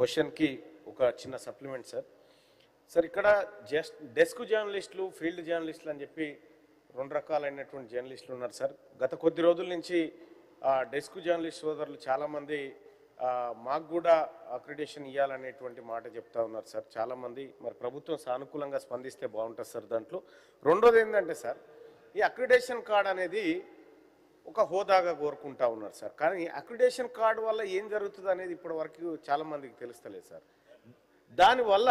క్వశ్చన్కి ఒక చిన్న సప్లిమెంట్ సార్ ఇక్కడ డెస్క్ జర్నలిస్టులు ఫీల్డ్ జర్నలిస్టులు అని చెప్పి రెండు రకాలైనటువంటి జర్నలిస్టులు ఉన్నారు సార్. గత కొద్ది రోజుల నుంచి డెస్క్ జర్నలిస్ట్ సోదరులు చాలామంది మాకు కూడా అక్రిడేషన్ ఇవ్వాలనేటువంటి మాట చెప్తా ఉన్నారు సార్ చాలామంది. మరి ప్రభుత్వం సానుకూలంగా స్పందిస్తే బాగుంటుంది సార్. దాంట్లో రెండోది ఏంటంటే సార్, ఈ అక్రిడేషన్ కార్డ్ అనేది ఒక హోదాగా కోరుకుంటా ఉన్నారు సార్. కానీ అక్రిడేషన్ కార్డు వల్ల ఏం జరుగుతుంది అనేది ఇప్పటి వరకు చాలామందికి తెలుస్తలేదు సార్. దానివల్ల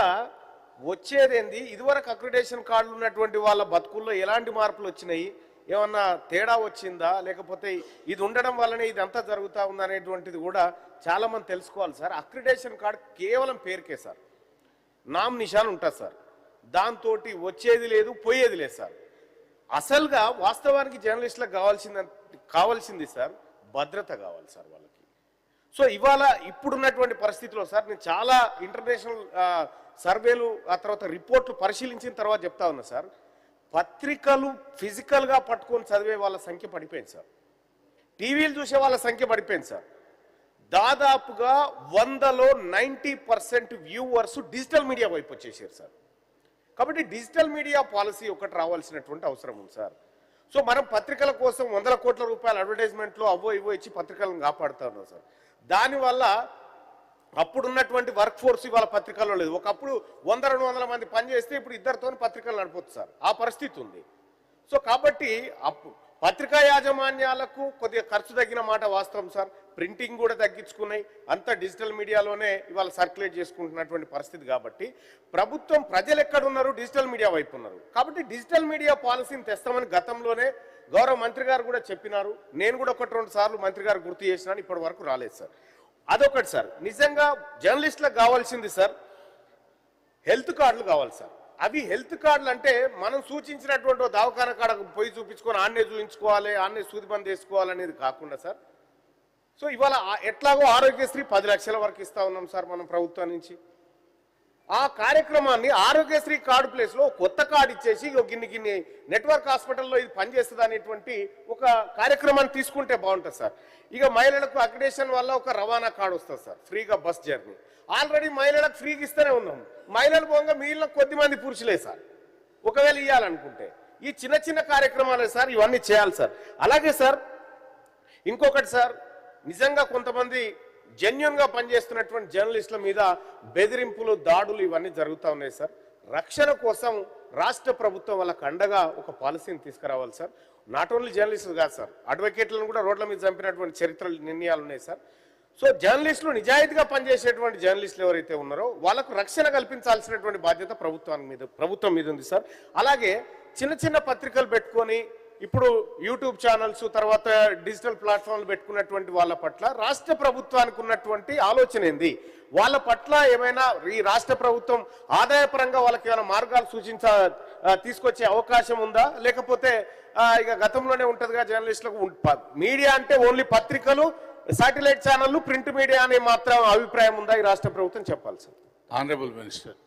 వచ్చేదేంది, ఇదివరకు అక్రిడేషన్ కార్డులు ఉన్నటువంటి వాళ్ళ బతుకుల్లో ఎలాంటి మార్పులు వచ్చినాయి, ఏమన్నా తేడా వచ్చిందా, లేకపోతే ఇది ఉండడం వల్లనే ఇదంతా జరుగుతూ ఉందా అనేటువంటిది కూడా చాలామంది తెలుసుకోవాలి సార్. అక్రిడేషన్ కార్డు కేవలం పేరుకే సార్, నామ్ నిషాన్ ఉంటుంది సార్. దాంతో వచ్చేది లేదు పోయేది లేదు సార్. అసలుగా వాస్తవానికి జర్నలిస్టులకు కావాల్సింది సార్ భద్రత కావాలి సార్ వాళ్ళకి. సో ఇవాళ ఇప్పుడున్నటువంటి పరిస్థితిలో సార్ నేను చాలా ఇంటర్నేషనల్ సర్వేలు ఆ తర్వాత రిపోర్ట్లు పరిశీలించిన తర్వాత చెప్తా ఉన్నా సార్, పత్రికలు ఫిజికల్గా పట్టుకొని చదివే వాళ్ళ సంఖ్య పడిపోయింది సార్. టీవీలు చూసే వాళ్ళ సంఖ్య పడిపోయింది సార్. దాదాపుగా 100లో 90% వ్యూవర్స్ డిజిటల్ మీడియా వైపు వచ్చేసారు సార్. కాబట్టి డిజిటల్ మీడియా పాలసీ ఒకటి రావాల్సినటువంటి అవసరం ఉంది సార్. సో మనం పత్రికల కోసం 100 కోట్ల రూపాయల అడ్వర్టైజ్మెంట్లో అవో ఇవో ఇచ్చి పత్రికలను కాపాడుతూ ఉన్నాం సార్. దానివల్ల అప్పుడున్నటువంటి వర్క్ ఫోర్స్ ఇవాళ పత్రికల్లో లేదు. ఒకప్పుడు 100-200 మంది పనిచేస్తే ఇప్పుడు ఇద్దరితో పత్రికలు నడపొచ్చు సార్, ఆ పరిస్థితి ఉంది. సో కాబట్టి పత్రికా యాజమాన్యాలకు కొద్దిగా ఖర్చు తగ్గిన మాట వాస్తవం సార్. ప్రింటింగ్ కూడా తగ్గించుకున్నాయి, అంతా డిజిటల్ మీడియాలోనే ఇవాళ సర్క్యులేట్ చేసుకుంటున్నటువంటి పరిస్థితి. కాబట్టి ప్రభుత్వం ప్రజలు ఎక్కడున్నారు, డిజిటల్ మీడియా వైపు ఉన్నారు. కాబట్టి డిజిటల్ మీడియా పాలసీని తెస్తామని గతంలోనే గౌరవ మంత్రి గారు కూడా చెప్పినారు. నేను కూడా 1-2 సార్లు మంత్రి గారు గుర్తు చేసినాను, ఇప్పటి వరకు రాలేదు సార్. అదొకటి సార్. నిజంగా జర్నలిస్టులకు కావాల్సింది సార్ హెల్త్ కార్డులు కావాలి సార్. అవి హెల్త్ కార్డులు అంటే మనం సూచించినటువంటి దవాఖాన కాడ పోయి చూపించుకొని ఆన్నే చూపించుకోవాలి, ఆన్నే సూదిబంద్ వేసుకోవాలనేది కాకుండా సార్. సో ఇవాళ ఎట్లాగో ఆరోగ్యశ్రీ 10 లక్షల వరకు ఇస్తా ఉన్నాం సార్ మనం ప్రభుత్వం నుంచి. ఆ కార్యక్రమాన్ని ఆరోగ్యశ్రీ కార్డు ప్లేస్లో కొత్త కార్డు ఇచ్చేసి గిన్ని నెట్వర్క్ హాస్పిటల్లో ఇది పనిచేస్తుంది అనేటువంటి ఒక కార్యక్రమాన్ని తీసుకుంటే బాగుంటుంది సార్. ఇక మహిళలకు అక్రిడేషన్ వల్ల ఒక రవాణా కార్డు వస్తుంది సార్, ఫ్రీగా బస్ జర్నీ. ఆల్రెడీ మహిళలకు ఫ్రీగా ఇస్తూనే ఉన్నాం. మహిళలు పోగా మిగిలిన కొద్దిమంది పురుషులే సార్ ఒకవేళ ఇవ్వాలనుకుంటే. ఈ చిన్న చిన్న కార్యక్రమాలే సార్, ఇవన్నీ చేయాలి సార్. అలాగే సార్ ఇంకొకటి సార్, నిజంగా కొంతమంది జెన్యున్గా పనిచేస్తున్నటువంటి జర్నలిస్టుల మీద బెదిరింపులు, దాడులు ఇవన్నీ జరుగుతూ ఉన్నాయి సార్. రక్షణ కోసం రాష్ట్ర ప్రభుత్వం వాళ్ళకు అండగా ఒక పాలసీని తీసుకురావాలి సార్. నాట్ ఓన్లీ జర్నలిస్టులు కాదు సార్, అడ్వకేట్లను కూడా రోడ్ల మీద చంపినటువంటి చరిత్రలు నిర్ణయాలు ఉన్నాయి సార్. సో జర్నలిస్టులు నిజాయితీగా పనిచేసేటువంటి జర్నలిస్టులు ఎవరైతే ఉన్నారో వాళ్ళకు రక్షణ కల్పించాల్సినటువంటి బాధ్యత ప్రభుత్వం మీద ఉంది సార్. అలాగే చిన్న చిన్న పత్రికలు పెట్టుకొని ఇప్పుడు యూట్యూబ్ ఛానల్స్ తర్వాత డిజిటల్ ప్లాట్ఫామ్లు పెట్టుకున్నటువంటి వాళ్ళ పట్ల రాష్ట్ర ప్రభుత్వానికి ఉన్నటువంటి ఆలోచన ఏంది, వాళ్ళ పట్ల ఏమైనా ఈ రాష్ట్ర ప్రభుత్వం ఆదాయపరంగా వాళ్ళకి ఏమైనా మార్గాలు తీసుకొచ్చే అవకాశం ఉందా, లేకపోతే ఇక గతంలోనే ఉంటుందిగా జర్నలిస్టులకు మీడియా అంటే ఓన్లీ పత్రికలు, శాటిలైట్ ఛానళ్ళు, ప్రింట్ మీడియా అనే మాత్రం అభిప్రాయం ఉందా ఈ రాష్ట్ర ప్రభుత్వం చెప్పాలి సార్. Honourable minister.